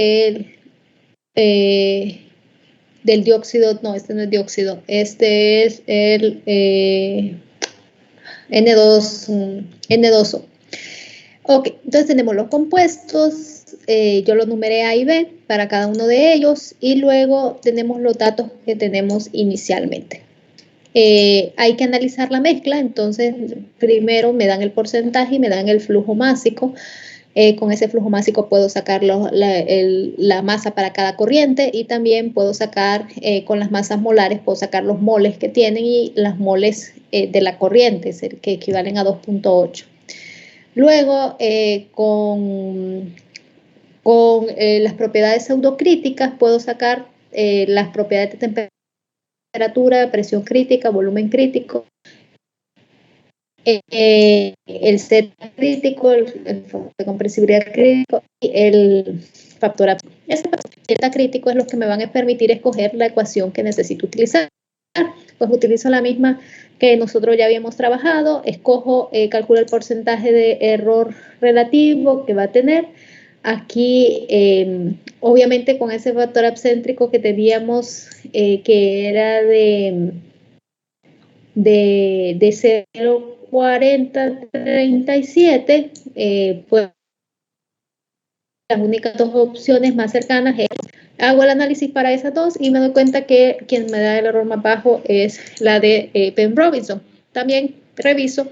el del dióxido, no, este no es dióxido, este es el N2O. Ok, entonces tenemos los compuestos, yo los numeré A y B para cada uno de ellos y luego tenemos los datos que tenemos inicialmente. Hay que analizar la mezcla, entonces primero me dan el porcentaje y me dan el flujo másico. Con ese flujo másico puedo sacar la masa para cada corriente y también puedo sacar con las masas molares, puedo sacar los moles que tienen y las moles de la corriente, que equivalen a 2.8. Luego, con las propiedades pseudocríticas puedo sacar las propiedades de temperatura, presión crítica, volumen crítico, el Z crítico, el factor de compresibilidad crítico y el factor absorción. Este Z crítico es lo que me van a permitir escoger la ecuación que necesito utilizar. Pues utilizo la misma que nosotros ya habíamos trabajado, escojo, calculo el porcentaje de error relativo que va a tener. Aquí, obviamente, con ese factor abcéntrico que teníamos, que era de 0,4037, pues las únicas dos opciones más cercanas es, hago el análisis para esas dos y me doy cuenta que quien me da el error más bajo es la de Penn Robinson. También reviso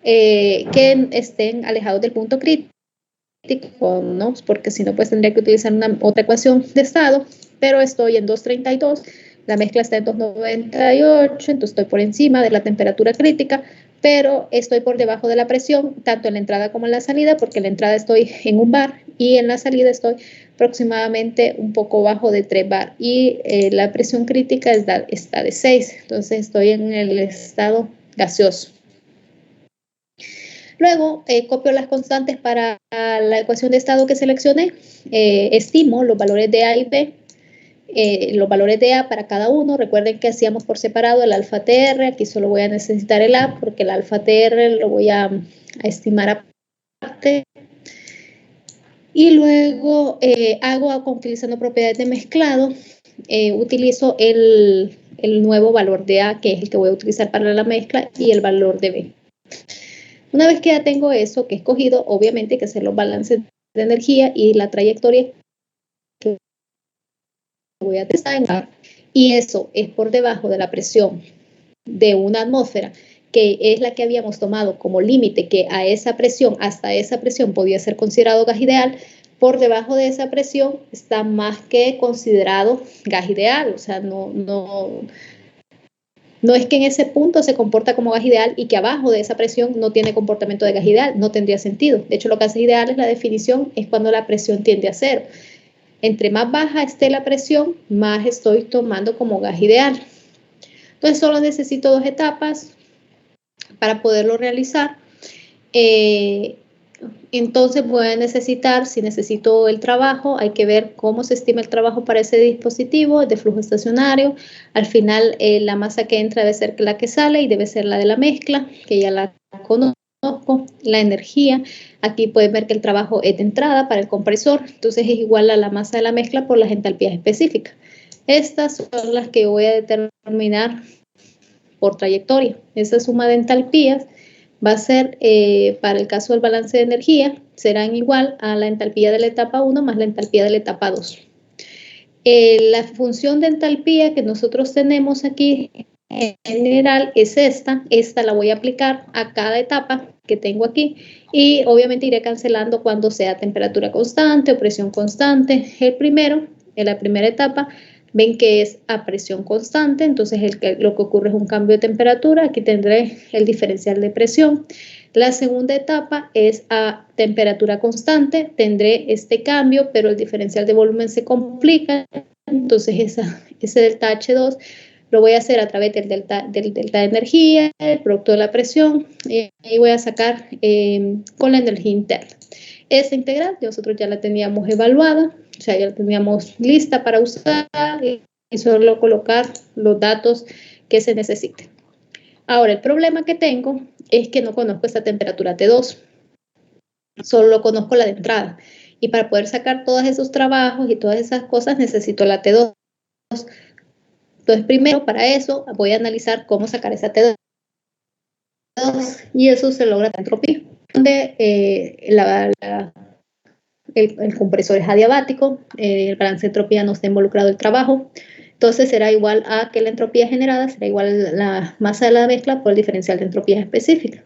que estén alejados del punto crítico, ¿no? Porque si no, pues tendría que utilizar otra ecuación de estado, pero estoy en 232, la mezcla está en 298, entonces estoy por encima de la temperatura crítica, pero estoy por debajo de la presión, tanto en la entrada como en la salida, porque en la entrada estoy en un bar y en la salida estoy aproximadamente un poco bajo de 3 bar y la presión crítica está de 6, entonces estoy en el estado gaseoso. Luego, copio las constantes para la ecuación de estado que seleccioné, estimo los valores de A y B, los valores de A para cada uno. Recuerden que hacíamos por separado el alfa TR, aquí solo voy a necesitar el A porque el alfa TR lo voy a estimar aparte. Y luego hago, utilizando propiedades de mezclado, utilizo el nuevo valor de A, que es el que voy a utilizar para la mezcla, y el valor de B. Una vez que ya tengo eso que he escogido, obviamente hay que hacer los balances de energía y la trayectoria que voy a testar, y eso es por debajo de la presión de una atmósfera, que es la que habíamos tomado como límite, que a esa presión, hasta esa presión podía ser considerado gas ideal. Por debajo de esa presión está más que considerado gas ideal, o sea, no es que en ese punto se comporta como gas ideal y que abajo de esa presión no tiene comportamiento de gas ideal, no tendría sentido. De hecho, lo que hace ideal es la definición, es cuando la presión tiende a cero. Entre más baja esté la presión, más estoy tomando como gas ideal. Entonces, solo necesito dos etapas para poderlo realizar. Entonces voy a necesitar, si necesito el trabajo, hay que ver cómo se estima el trabajo para ese dispositivo de flujo estacionario. Al final, la masa que entra debe ser la que sale y debe ser la de la mezcla, que ya la conozco. La energía, aquí pueden ver que el trabajo es de entrada para el compresor, entonces es igual a la masa de la mezcla por las entalpías específicas. Estas son las que voy a determinar por trayectoria. Esa suma de entalpías va a ser, para el caso del balance de energía, serán igual a la entalpía de la etapa 1 más la entalpía de la etapa 2. La función de entalpía que nosotros tenemos aquí en general es esta la voy a aplicar a cada etapa que tengo aquí y obviamente iré cancelando cuando sea temperatura constante o presión constante. En la primera etapa, ven que es a presión constante, entonces lo que ocurre es un cambio de temperatura, aquí tendré el diferencial de presión. La segunda etapa es a temperatura constante, tendré este cambio, pero el diferencial de volumen se complica, entonces ese delta H2 lo voy a hacer a través del delta de energía, el producto de la presión, y voy a sacar con la energía interna. Esta integral nosotros ya la teníamos evaluada, o sea, ya la teníamos lista para usar y solo colocar los datos que se necesiten. Ahora, el problema que tengo es que no conozco esta temperatura T2, solo conozco la de entrada. Y para poder sacar todos esos trabajos y todas esas cosas necesito la T2. Entonces, primero para eso voy a analizar cómo sacar esa T2 y eso se logra con entropía, donde el compresor es adiabático, el balance de entropía no está involucrado el trabajo, entonces será igual a que la entropía generada será igual a la masa de la mezcla por el diferencial de entropía específica.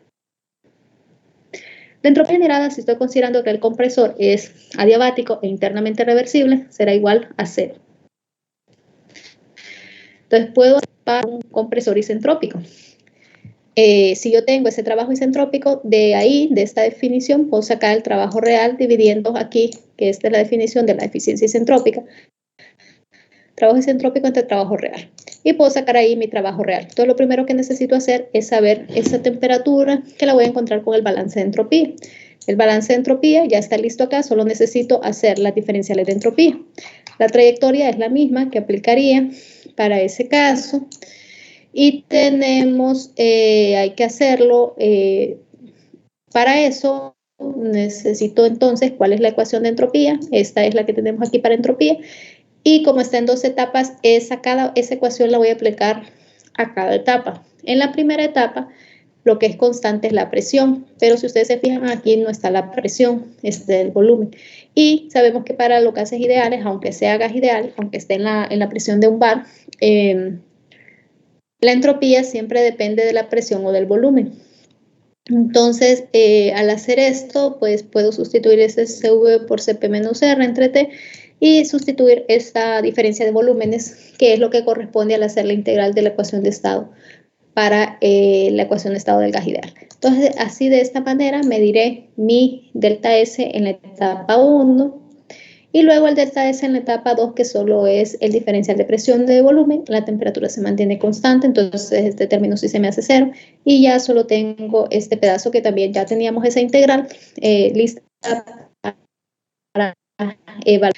La entropía generada, si estoy considerando que el compresor es adiabático e internamente reversible, será igual a 0. Entonces puedo hacer un compresor isentrópico. Si yo tengo ese trabajo isentrópico, de ahí, de esta definición, puedo sacar el trabajo real dividiendo aquí, que esta es la definición de la eficiencia isentrópica, trabajo isentrópico entre trabajo real. Y puedo sacar ahí mi trabajo real. Entonces, lo primero que necesito hacer es saber esa temperatura que la voy a encontrar con el balance de entropía. El balance de entropía ya está listo acá, solo necesito hacer las diferenciales de entropía. La trayectoria es la misma que aplicaría para ese caso. Y tenemos, hay que hacerlo, para eso necesito entonces, ¿cuál es la ecuación de entropía? Esta es la que tenemos aquí para entropía. Y como está en 2 etapas, esa ecuación la voy a aplicar a cada etapa. En la primera etapa, lo que es constante es la presión, pero si ustedes se fijan aquí no está la presión, es el volumen. Y sabemos que para los gases ideales, aunque sea gas ideal, aunque esté en la presión de un bar, la entropía siempre depende de la presión o del volumen. Entonces, al hacer esto, pues puedo sustituir ese CV por Cp menos R entre T y sustituir esta diferencia de volúmenes, que es lo que corresponde al hacer la integral de la ecuación de estado para la ecuación de estado del gas ideal. Entonces, así de esta manera mediré mi delta S en la etapa 1 y luego el delta S en la etapa 2, que solo es el diferencial de presión de volumen, la temperatura se mantiene constante, entonces este término sí se me hace 0, y ya solo tengo este pedazo que también ya teníamos esa integral lista para evaluar.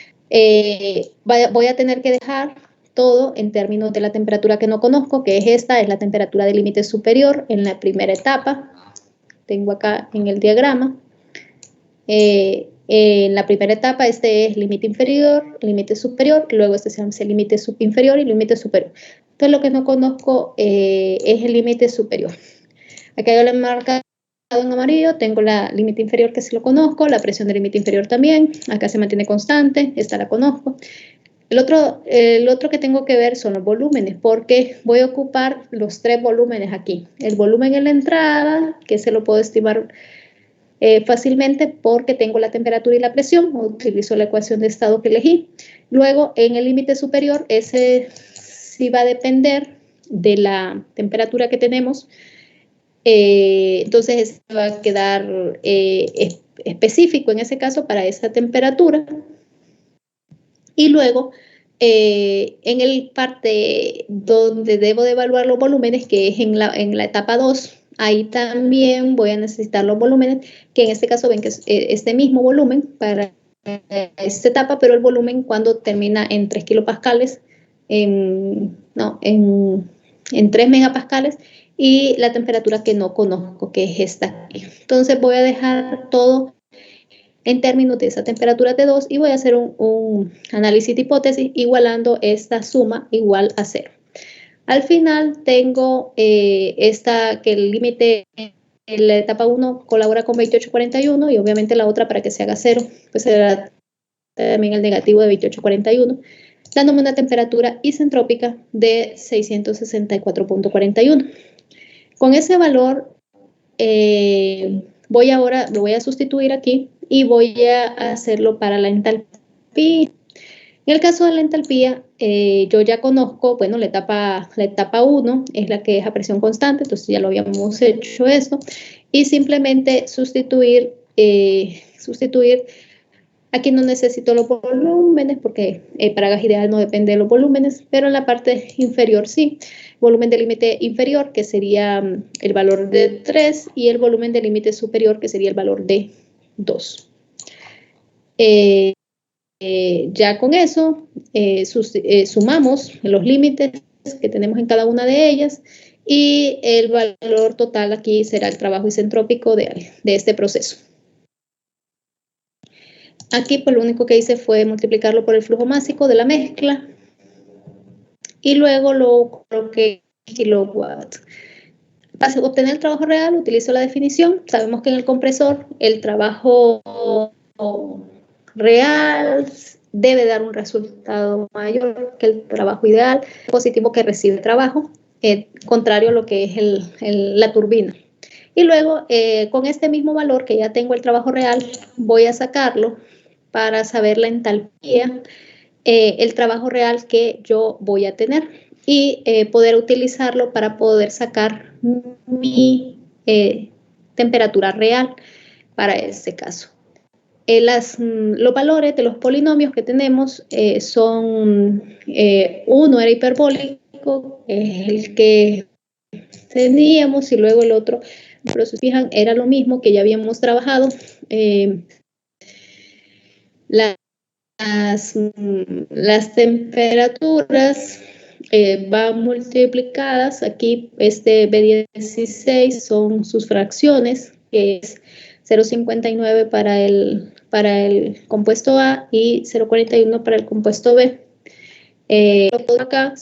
Voy a tener que dejar todo en términos de la temperatura que no conozco, que es esta, es la temperatura de límite superior en la primera etapa. Tengo acá en el diagrama. En la primera etapa este es límite inferior, límite superior, luego este se llama límite subinferior y límite superior. Entonces lo que no conozco es el límite superior. Acá yo lo he marcado en amarillo, tengo la límite inferior que sí lo conozco, la presión del límite inferior también, acá se mantiene constante, esta la conozco. El otro que tengo que ver son los volúmenes, porque voy a ocupar los 3 volúmenes aquí. El volumen en la entrada, que se lo puedo estimar fácilmente porque tengo la temperatura y la presión, utilizo la ecuación de estado que elegí. Luego, en el límite superior, ese sí va a depender de la temperatura que tenemos. Entonces, ese va a quedar específico en ese caso para esa temperatura. Y luego, en el parte donde debo de evaluar los volúmenes, que es en la etapa 2, ahí también voy a necesitar los volúmenes, que en este caso ven que es este mismo volumen para esta etapa, pero el volumen cuando termina en 3 kilopascales, en 3 megapascales, y la temperatura que no conozco, que es esta aquí. Entonces voy a dejar todo en términos de esa temperatura T2 y voy a hacer un análisis de hipótesis igualando esta suma igual a 0. Al final tengo que el límite en la etapa 1 colabora con 2841 y obviamente la otra para que se haga 0, pues será también el negativo de 2841, dándome una temperatura isentrópica de 664.41. Con ese valor lo voy a sustituir aquí y voy a hacerlo para la entalpía. En el caso de la entalpía, yo ya conozco, bueno, la etapa 1 es la que es a presión constante, entonces ya lo habíamos hecho eso, y simplemente sustituir, aquí no necesito los volúmenes porque para gas ideal no depende de los volúmenes, pero en la parte inferior sí. Volumen de límite inferior, que sería el valor de 3, y el volumen de límite superior, que sería el valor de 2. Ya con eso sumamos los límites que tenemos en cada una de ellas y el valor total aquí será el trabajo isentrópico de este proceso. Aquí pues lo único que hice fue multiplicarlo por el flujo másico de la mezcla y luego lo coloqué en kilowatts. Para obtener el trabajo real utilizo la definición. Sabemos que en el compresor el trabajo real debe dar un resultado mayor que el trabajo ideal, positivo que recibe trabajo, contrario a lo que es la turbina. Y luego, con este mismo valor que ya tengo el trabajo real, voy a sacarlo para saber la entalpía, el trabajo real que yo voy a tener y poder utilizarlo para poder sacar mi temperatura real para este caso. Los valores de los polinomios que tenemos son, uno era hiperbólico, el que teníamos, y luego el otro, pero si fijan, era lo mismo que ya habíamos trabajado. Las temperaturas van multiplicadas. Aquí este B16 son sus fracciones, que es 0,59 para el compuesto A y 0,41 para el compuesto B. Lo pongo acá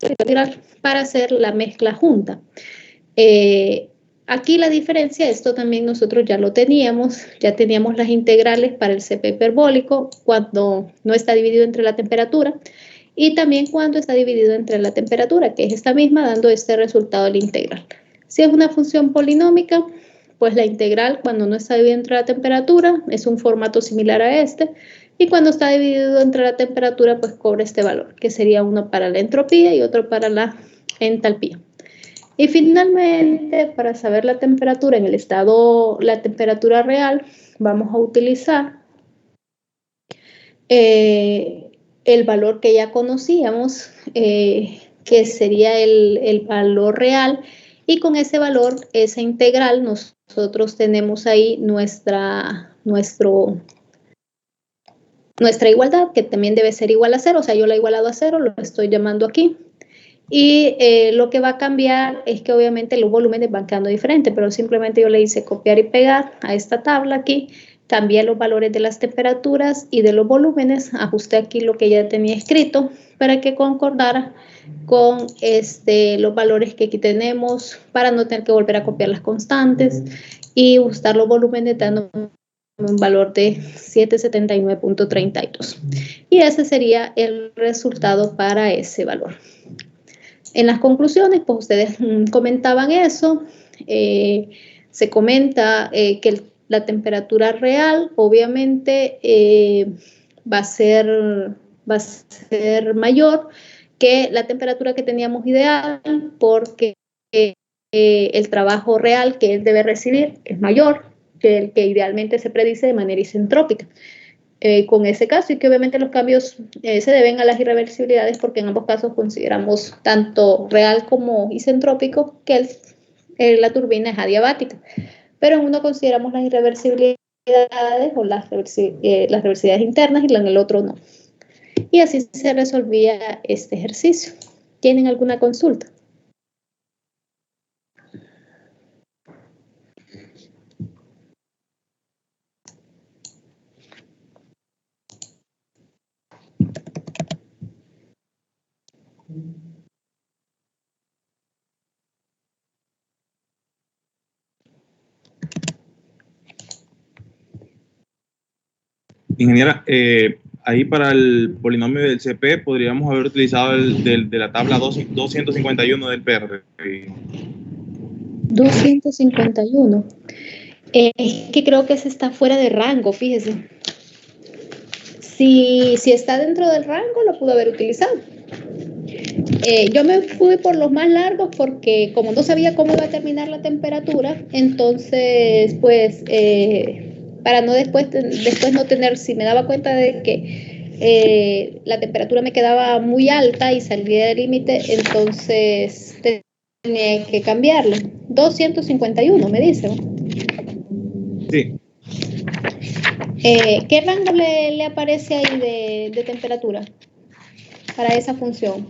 para hacer la mezcla junta. Aquí la diferencia, esto también nosotros ya lo teníamos, ya teníamos las integrales para el CP hiperbólico cuando no está dividido entre la temperatura y también cuando está dividido entre la temperatura, que es esta misma, dando este resultado de la integral. Si es una función polinómica, pues la integral cuando no está dividido entre la temperatura es un formato similar a este, y cuando está dividido entre la temperatura, pues cobra este valor, que sería uno para la entropía y otro para la entalpía. Y finalmente, para saber la temperatura en el estado, la temperatura real, vamos a utilizar el valor que ya conocíamos, que sería el valor real, y con ese valor, esa integral, nosotros tenemos ahí nuestra igualdad, que también debe ser igual a 0, o sea, yo la he igualado a 0, lo estoy llamando aquí. Y lo que va a cambiar es que obviamente los volúmenes van quedando diferentes, pero simplemente yo le hice copiar y pegar a esta tabla aquí, cambié los valores de las temperaturas y de los volúmenes, ajusté aquí lo que ya tenía escrito para que concordara con los valores que aquí tenemos, para no tener que volver a copiar las constantes y ajustar los volúmenes dando un valor de 779.32. Y ese sería el resultado para ese valor. En las conclusiones, pues ustedes comentaban eso, se comenta que la temperatura real obviamente va a ser mayor que la temperatura que teníamos ideal, porque el trabajo real que él debe recibir es mayor que el que idealmente se predice de manera isentrópica. Con ese caso, y que obviamente los cambios se deben a las irreversibilidades, porque en ambos casos consideramos tanto real como isentrópico que la turbina es adiabática, pero en uno consideramos las irreversibilidades o las reversibilidades internas y en el otro no. Y así se resolvía este ejercicio. ¿Tienen alguna consulta? Ingeniera, ahí para el polinomio del CP podríamos haber utilizado el de la tabla 251 del PR. 251. Es que creo que ese está fuera de rango, fíjese. Si está dentro del rango, lo pudo haber utilizado. Yo me fui por los más largos porque como no sabía cómo iba a terminar la temperatura, entonces pues para no después no tener, si me daba cuenta de que la temperatura me quedaba muy alta y salía del límite, entonces tenía que cambiarlo. 251 me dicen. Sí. ¿Qué rango le aparece ahí de temperatura para esa función?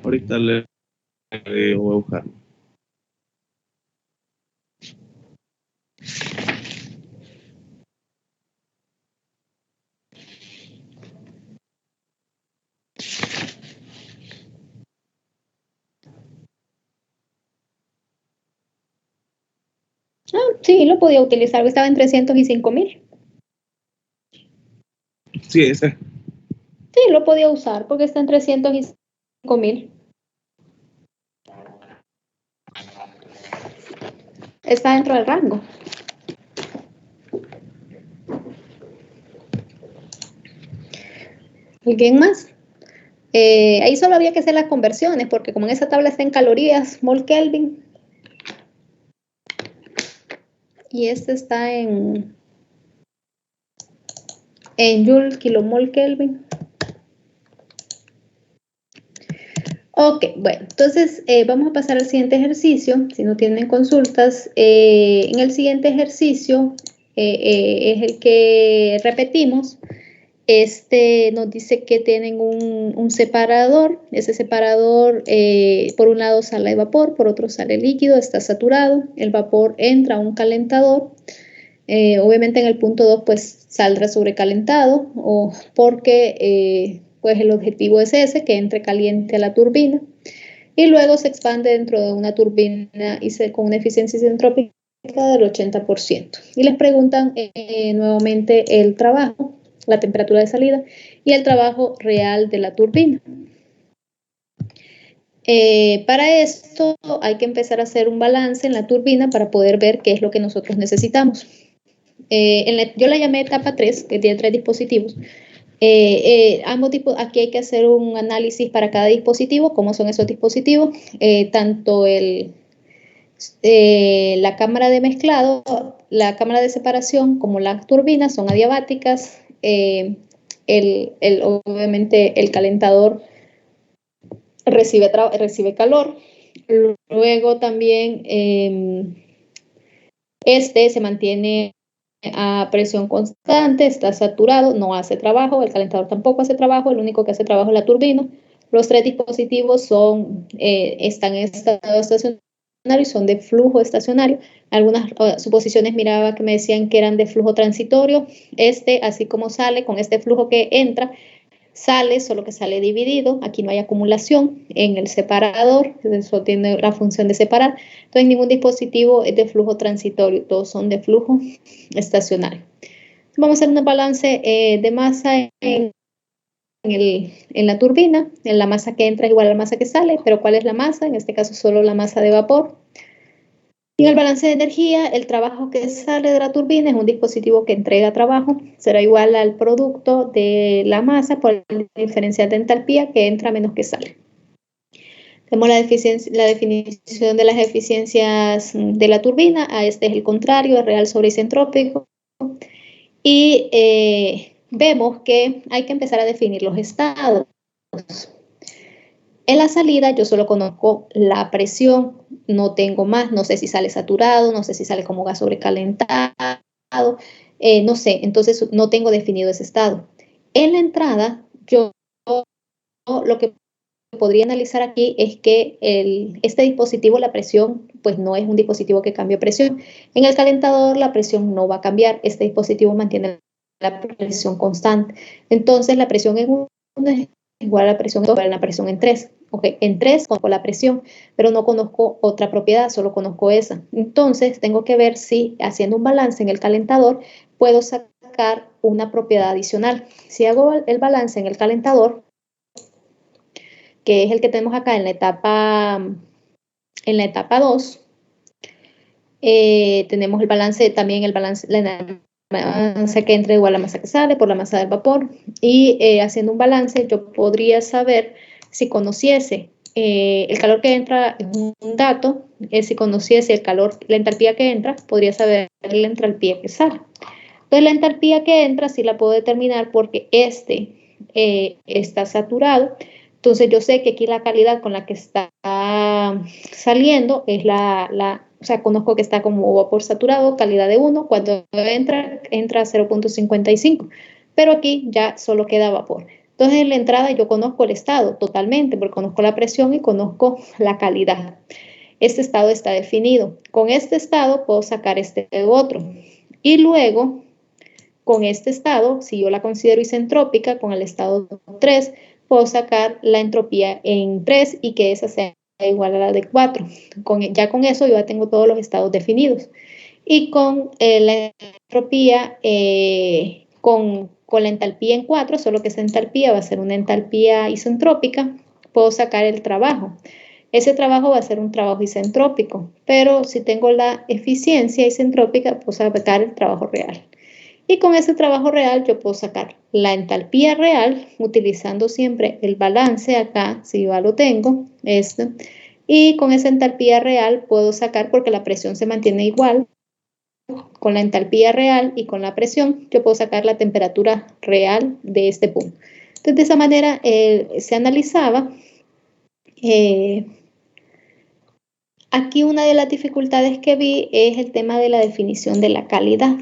Ahorita le voy a buscarlo. Sí, lo podía utilizar, estaba en 300 y 5000. Sí, ese. Sí, lo podía usar porque está en 300 y 5000. Está dentro del rango. ¿Alguien más? Ahí solo había que hacer las conversiones, porque como en esa tabla está en calorías, mol Kelvin, y este está en Joule, kilomol Kelvin. Ok, bueno, entonces vamos a pasar al siguiente ejercicio. Si no tienen consultas, en el siguiente ejercicio es el que repetimos. Este nos dice que tienen un separador. Ese separador, por un lado sale vapor, por otro sale líquido, está saturado. El vapor entra a un calentador. Obviamente en el punto 2 pues saldrá sobrecalentado, o porque pues el objetivo es ese, que entre caliente a la turbina. Y luego se expande dentro de una turbina con una eficiencia isentrópica del 80%. Y les preguntan nuevamente el trabajo, la temperatura de salida y el trabajo real de la turbina. Para esto hay que empezar a hacer un balance en la turbina para poder ver qué es lo que nosotros necesitamos. Yo la llamé etapa 3, que tiene 3 dispositivos. Ambos tipos, aquí hay que hacer un análisis para cada dispositivo, cómo son esos dispositivos, tanto la cámara de mezclado, la cámara de separación, como las turbinas son adiabáticas. Obviamente el calentador recibe calor. Luego también este se mantiene a presión constante, está saturado, no hace trabajo, el calentador tampoco hace trabajo, el único que hace trabajo es la turbina. Los 3 dispositivos están en estado estacionario y son de flujo estacionario. Algunas suposiciones miraba que me decían que eran de flujo transitorio. Así como sale, con este flujo que entra, sale, solo que sale dividido. Aquí no hay acumulación en el separador, eso tiene la función de separar. Entonces ningún dispositivo es de flujo transitorio, todos son de flujo estacionario. Vamos a hacer un balance de masa en la turbina. En la masa que entra es igual a la masa que sale, pero ¿cuál es la masa? En este caso solo la masa de vapor. Y en el balance de energía, el trabajo que sale de la turbina es un dispositivo que entrega trabajo, será igual al producto de la masa por el diferencial de entalpía que entra menos que sale. Tenemos la definición de las eficiencias de la turbina. Este es el contrario, es real sobre isentrópico. Y vemos que hay que empezar a definir los estados. En la salida yo solo conozco la presión, no tengo más, no sé si sale saturado, no sé si sale como gas sobrecalentado, no sé, entonces no tengo definido ese estado. En la entrada, yo lo que podría analizar aquí es que este dispositivo, la presión, pues no es un dispositivo que cambie presión. En el calentador la presión no va a cambiar, este dispositivo mantiene la presión constante. Entonces la presión en 1 es igual a la presión en 2, igual a la presión en 3. Okay, en 3 conozco la presión, pero no conozco otra propiedad, solo conozco esa. Entonces tengo que ver si haciendo un balance en el calentador puedo sacar una propiedad adicional. Si hago el balance en el calentador, que es el que tenemos acá en la etapa 2, tenemos el balance, también la masa que entra igual a la masa que sale por la masa del vapor. Y haciendo un balance yo podría saber, si conociese el calor que entra, es un dato, si conociese el calor, la entalpía que entra, podría saber la entalpía que sale. Entonces la entalpía que entra sí la puedo determinar porque está saturado. Entonces yo sé que aquí la calidad con la que está saliendo es o sea, conozco que está como vapor saturado, calidad de 1, cuando entra a 0.55, pero aquí ya solo queda vapor. Entonces en la entrada yo conozco el estado totalmente, porque conozco la presión y conozco la calidad. Este estado está definido. Con este estado puedo sacar este otro. Y luego, con este estado, si yo la considero isentrópica, con el estado 3, puedo sacar la entropía en 3 y que esa sea igual a la de 4. Ya con eso yo ya tengo todos los estados definidos. y con la entropía, con la entalpía en 4, solo que esa entalpía va a ser una entalpía isentrópica, puedo sacar el trabajo. Ese trabajo va a ser un trabajo isentrópico, pero si tengo la eficiencia isentrópica, puedo sacar el trabajo real. Y con ese trabajo real yo puedo sacar la entalpía real, utilizando siempre el balance acá, si yo ya lo tengo, y con esa entalpía real puedo sacar, porque la presión se mantiene igual, con la entalpía real y con la presión, yo puedo sacar la temperatura real de este punto. Entonces, de esa manera se analizaba. Aquí una de las dificultades que vi es el tema de la definición de la calidad.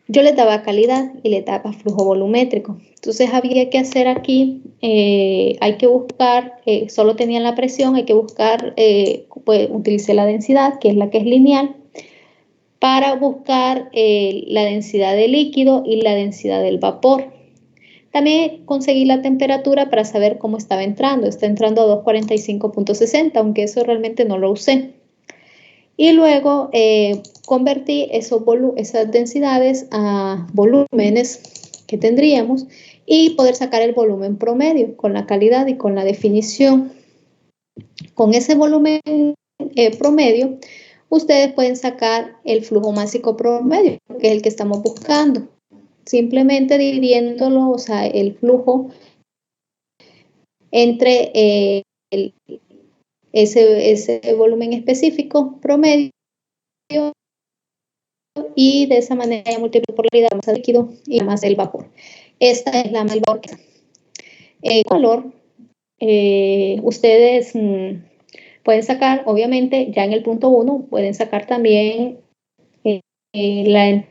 Yo le daba calidad y le daba flujo volumétrico. Entonces había que hacer aquí, hay que buscar, solo tenían la presión, hay que buscar, pues utilicé la densidad, que es la que es lineal, para buscar la densidad del líquido y la densidad del vapor. También conseguí la temperatura para saber cómo estaba entrando. Está entrando a 245.60, aunque eso realmente no lo usé. Y luego convertí esas densidades a volúmenes que tendríamos y poder sacar el volumen promedio con la calidad y con la definición. Con ese volumen promedio, ustedes pueden sacar el flujo másico promedio, que es el que estamos buscando. Simplemente dividiéndolo, o sea, el flujo entre ese volumen específico promedio, y de esa manera ya multiplico por la masa del líquido y la masa del vapor. Esta es la masa del vapor. Valor, ustedes pueden sacar, obviamente, ya en el punto 1, pueden sacar también la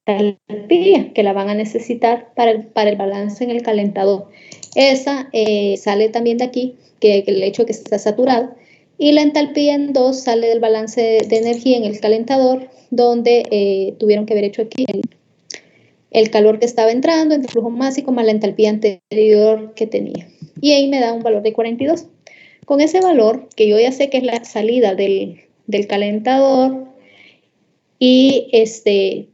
entalpía, que la van a necesitar para el balance en el calentador. Esa sale también de aquí, que el hecho de que está saturado, y la entalpía en 2 sale del balance de energía en el calentador, donde tuvieron que haber hecho aquí el calor que estaba entrando, el flujo máximo más la entalpía anterior que tenía. Y ahí me da un valor de 42. Con ese valor, que yo ya sé que es la salida del calentador, y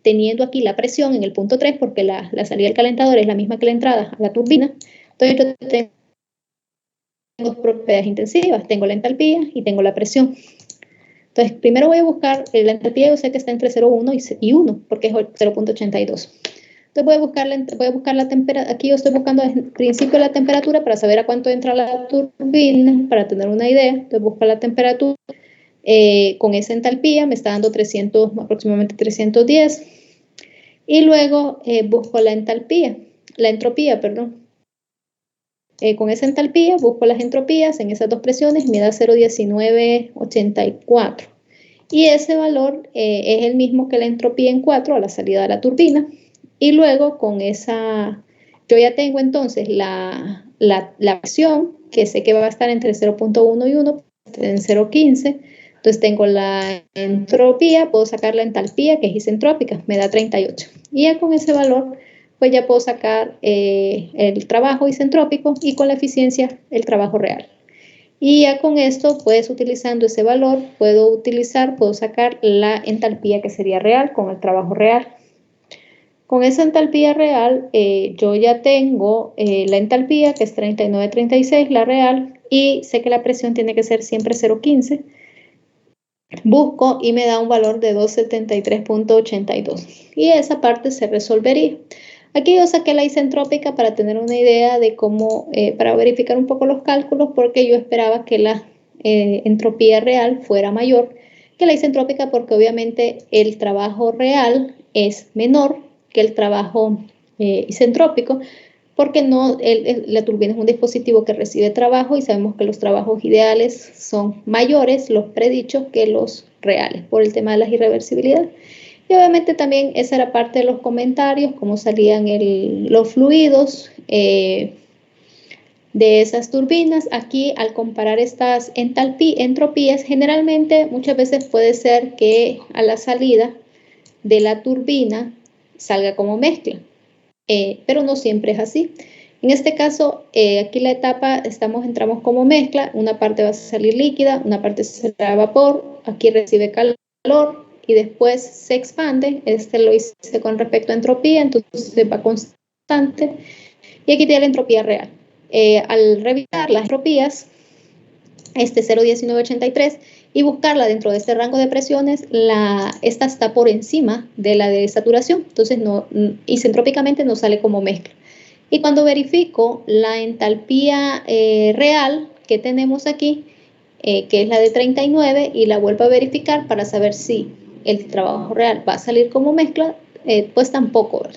teniendo aquí la presión en el punto 3, porque la salida del calentador es la misma que la entrada a la turbina, entonces yo tengo dos propiedades intensivas, tengo la entalpía y tengo la presión. Entonces, primero voy a buscar la entalpía, yo sé que está entre 0,1 y 1, porque es 0,82. Entonces voy a buscar la temperatura, aquí yo estoy buscando en principio la temperatura para saber a cuánto entra la turbina, para tener una idea. Entonces busco la temperatura, con esa entalpía me está dando aproximadamente 310. Y luego busco la entropía, perdón. Con esa entalpía busco las entropías en esas dos presiones y me da 0,1984. Y ese valor es el mismo que la entropía en 4 a la salida de la turbina. Y luego con esa, yo ya tengo entonces la presión, que sé que va a estar entre 0,1 y 1, en 0,15. Entonces tengo la entropía, puedo sacar la entalpía, que es isentrópica, me da 38. Y ya con ese valor, pues ya puedo sacar el trabajo isentrópico y con la eficiencia el trabajo real. Y ya con esto, pues utilizando ese valor, puedo sacar la entalpía que sería real con el trabajo real. Con esa entalpía real, yo ya tengo la entalpía, que es 3936, la real, y sé que la presión tiene que ser siempre 0,15. Busco y me da un valor de 273.82. Y esa parte se resolvería. Aquí yo saqué la isentrópica para tener una idea de cómo, para verificar un poco los cálculos, porque yo esperaba que la entropía real fuera mayor que la isentrópica, porque obviamente el trabajo real es menor que el trabajo isentrópico, porque la turbina es un dispositivo que recibe trabajo y sabemos que los trabajos ideales son mayores, los predichos, que los reales, por el tema de las irreversibilidades. Y obviamente también esa era parte de los comentarios, cómo salían los fluidos de esas turbinas. Aquí, al comparar estas entropías, generalmente muchas veces puede ser que a la salida de la turbina salga como mezcla, pero no siempre es así. En este caso, aquí la etapa, entramos como mezcla, una parte va a salir líquida, una parte será vapor, aquí recibe calor y después se expande. Este lo hice con respecto a entropía, entonces va constante. Y aquí tiene la entropía real. Al revisar las entropías, 0,1983, y buscarla dentro de este rango de presiones, esta está por encima de la de saturación, entonces isentrópicamente no sale como mezcla. Y cuando verifico la entalpía real que tenemos aquí, que es la de 39, y la vuelvo a verificar para saber si el trabajo real va a salir como mezcla, pues tampoco.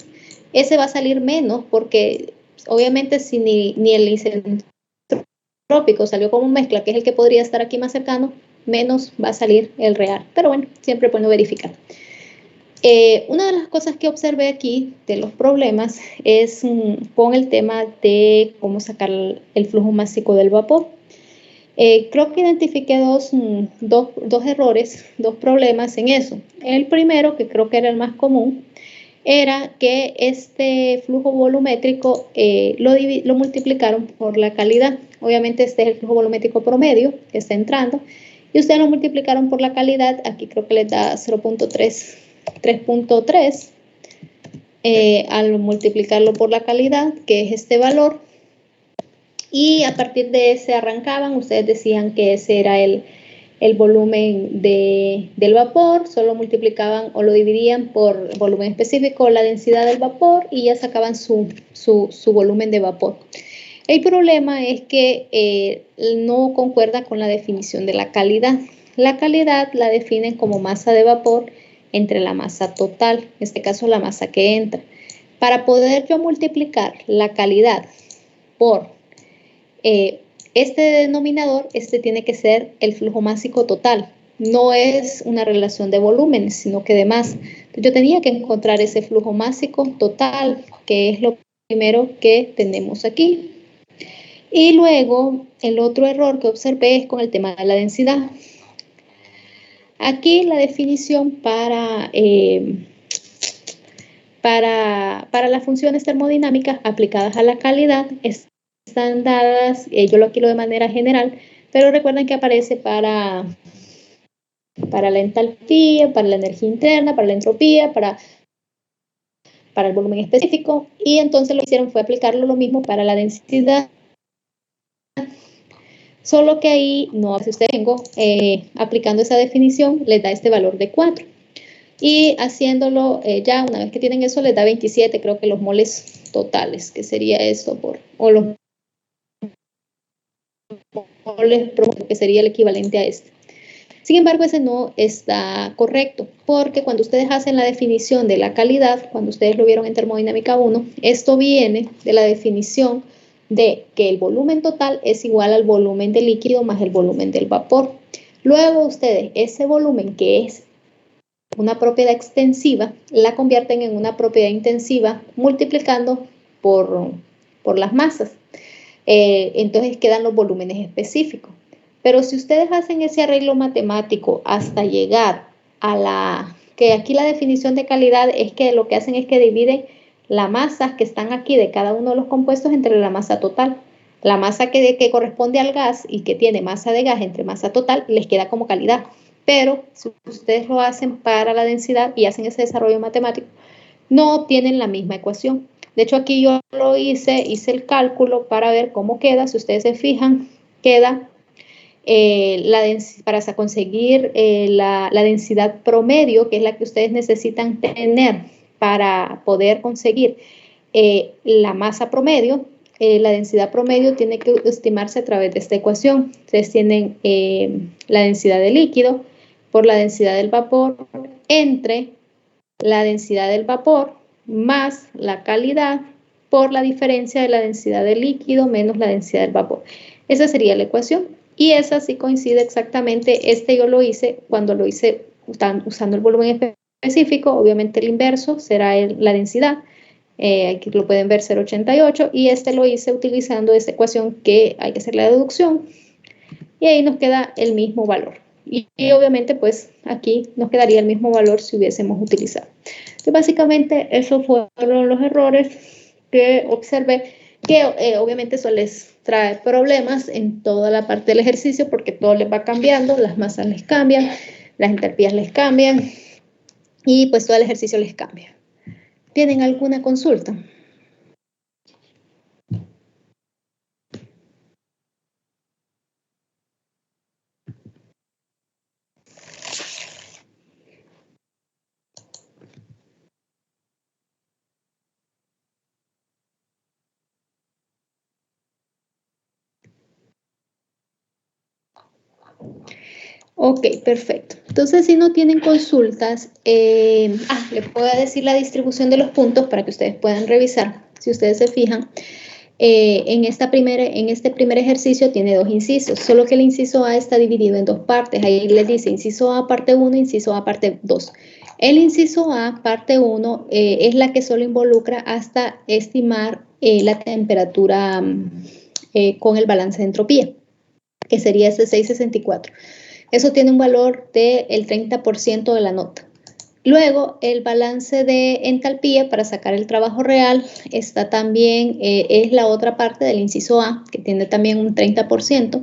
Ese va a salir menos porque obviamente si ni el isentrópico salió como mezcla, que es el que podría estar aquí más cercano, menos va a salir el real. Pero bueno, siempre puedo verificar. Una de las cosas que observé aquí de los problemas es con el tema de cómo sacar el flujo másico del vapor. Creo que identifiqué dos errores, dos problemas en eso. El primero, que creo que era el más común, era que este flujo volumétrico lo multiplicaron por la calidad. Obviamente este es el flujo volumétrico promedio que está entrando, y ustedes lo multiplicaron por la calidad. Aquí creo que les da 3.3 al multiplicarlo por la calidad, que es este valor, y a partir de ese arrancaban. Ustedes decían que ese era el volumen del vapor, solo multiplicaban o lo dividían por volumen específico, la densidad del vapor, y ya sacaban su volumen de vapor. El problema es que no concuerda con la definición de la calidad. La calidad la definen como masa de vapor entre la masa total, en este caso la masa que entra. Para poder yo multiplicar la calidad por este denominador, tiene que ser el flujo másico total. No es una relación de volúmenes, sino que de masa. Yo tenía que encontrar ese flujo másico total, que es lo primero que tenemos aquí. Y luego, el otro error que observé es con el tema de la densidad. Aquí la definición para las funciones termodinámicas aplicadas a la calidad están dadas, yo lo alquilo de manera general, pero recuerden que aparece para la entalpía, para la energía interna, para la entropía, para el volumen específico, y entonces lo que hicieron fue aplicarlo lo mismo para la densidad. Solo que ahí no, si usted tengo aplicando esa definición, les da este valor de 4. Y haciéndolo ya, una vez que tienen eso, les da 27, creo que los moles totales, que sería eso, o los moles, que sería el equivalente a este. Sin embargo, ese no está correcto, porque cuando ustedes hacen la definición de la calidad, cuando ustedes lo vieron en termodinámica 1, esto viene de la definición de que el volumen total es igual al volumen del líquido más el volumen del vapor. Luego ustedes ese volumen, que es una propiedad extensiva, la convierten en una propiedad intensiva multiplicando por las masas. Entonces quedan los volúmenes específicos. Pero si ustedes hacen ese arreglo matemático hasta llegar a que aquí la definición de calidad es que lo que hacen es que dividen las masas que están aquí de cada uno de los compuestos entre la masa total. La masa que corresponde al gas y que tiene masa de gas entre masa total les queda como calidad. Pero si ustedes lo hacen para la densidad y hacen ese desarrollo matemático, no obtienen la misma ecuación. De hecho, aquí yo lo hice el cálculo para ver cómo queda. Si ustedes se fijan, queda para conseguir la densidad promedio, que es la que ustedes necesitan tener para poder conseguir la masa promedio. La densidad promedio tiene que estimarse a través de esta ecuación. Ustedes tienen la densidad del líquido por la densidad del vapor entre la densidad del vapor más la calidad por la diferencia de la densidad del líquido menos la densidad del vapor. Esa sería la ecuación, y esa sí coincide exactamente. Yo lo hice cuando lo hice usando el volumen específico. Obviamente el inverso será la densidad. Aquí lo pueden ver, 0,88, y lo hice utilizando esta ecuación que hay que hacer la deducción, y ahí nos queda el mismo valor. Y obviamente pues aquí nos quedaría el mismo valor si hubiésemos utilizado. Entonces, básicamente esos fueron los errores que observé, que obviamente eso les trae problemas en toda la parte del ejercicio, porque todo les va cambiando, las masas les cambian, las entalpías les cambian, y pues todo el ejercicio les cambia. ¿Tienen alguna consulta? Ok, perfecto. Entonces, si no tienen consultas, les puedo decir la distribución de los puntos para que ustedes puedan revisar. Si ustedes se fijan, en este primer ejercicio tiene dos incisos, solo que el inciso A está dividido en dos partes. Ahí les dice inciso A parte 1, inciso A parte 2. El inciso A parte 1 es la que solo involucra hasta estimar la temperatura con el balance de entropía, que sería ese 664. Eso tiene un valor del 30% de la nota. Luego, el balance de entalpía para sacar el trabajo real está también, es la otra parte del inciso A, que tiene también un 30%.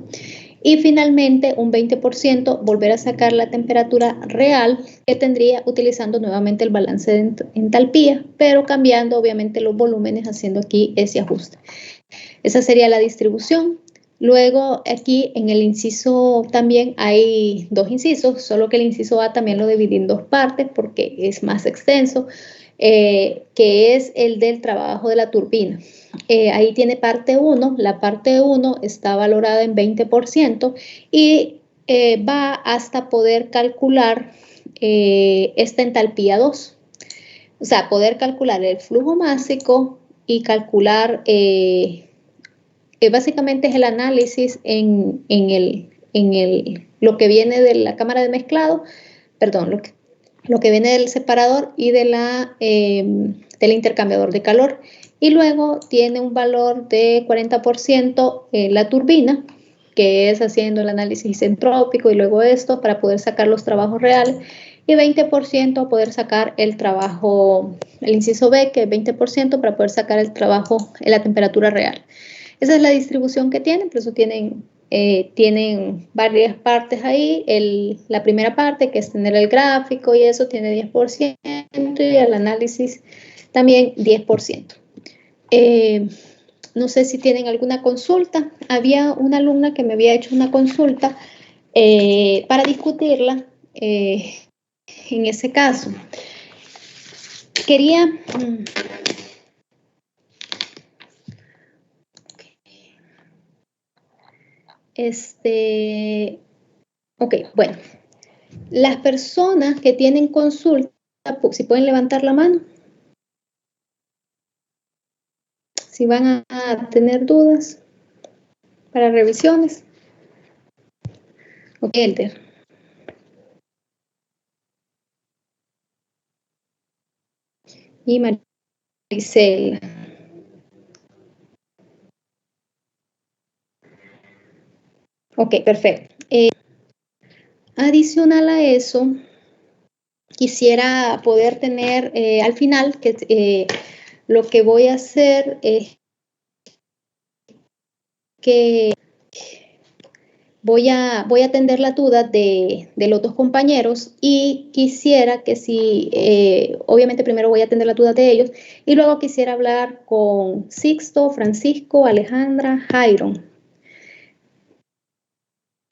Y finalmente, un 20% volver a sacar la temperatura real, que tendría utilizando nuevamente el balance de entalpía, pero cambiando obviamente los volúmenes, haciendo aquí ese ajuste. Esa sería la distribución. Luego aquí en el inciso también hay dos incisos, solo que el inciso A también lo dividí en dos partes porque es más extenso, que es el del trabajo de la turbina. Ahí tiene parte 1, la parte 1 está valorada en 20% y va hasta poder calcular esta entalpía 2. O sea, poder calcular el flujo másico y calcular básicamente es el análisis en lo que viene de la cámara de mezclado, perdón, lo que viene del separador y del intercambiador de calor. Y luego tiene un valor de 40% la turbina, que es haciendo el análisis entrópico y luego esto para poder sacar los trabajos reales, y 20% poder sacar el trabajo, el inciso B, que es 20% para poder sacar el trabajo en la temperatura real. Esa es la distribución que tienen, por eso tienen varias partes ahí. La primera parte, que es tener el gráfico y eso, tiene 10%, y el análisis también 10%. No sé si tienen alguna consulta. Había una alumna que me había hecho una consulta para discutirla en ese caso. Quería... Ok, bueno. Las personas que tienen consulta, si pueden levantar la mano. Si van a tener dudas para revisiones. Ok, Elder. Y Maricela. Ok, perfecto. Adicional a eso, quisiera poder tener al final, que lo que voy a hacer es que voy a atender la duda de los dos compañeros y quisiera que si, obviamente primero voy a atender la duda de ellos y luego quisiera hablar con Sixto, Francisco, Alejandra, Jairo.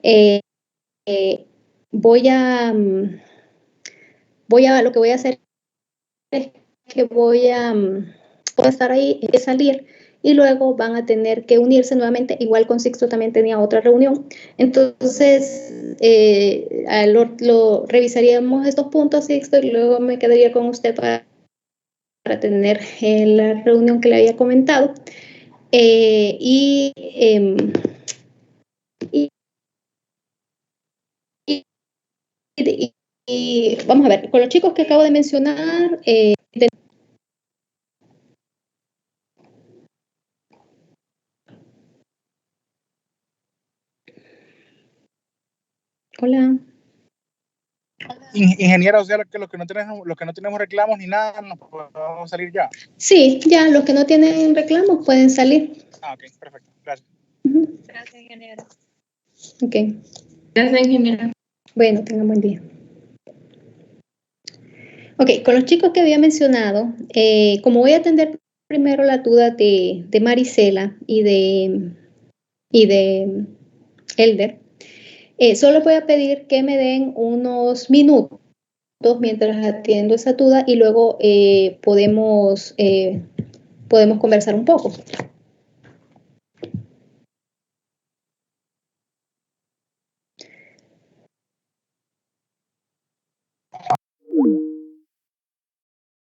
Lo que voy a hacer es que voy a estar ahí, salir y luego van a tener que unirse nuevamente. Igual con Sixto también tenía otra reunión. Entonces, lo revisaríamos estos puntos, Sixto, y luego me quedaría con usted para tener la reunión que le había comentado. Y vamos a ver, con los chicos que acabo de mencionar, hola. Ingeniera, o sea, que los que no tenemos reclamos ni nada, nos podemos salir ya. Sí, ya, los que no tienen reclamos pueden salir. Ok, perfecto, gracias. Gracias, ingeniera. Ok. Gracias, ingeniera. Bueno, tengan buen día. Ok, con los chicos que había mencionado, como voy a atender primero la duda de Marisela y de Elder, solo voy a pedir que me den unos minutos mientras atiendo esa duda y luego podemos conversar un poco.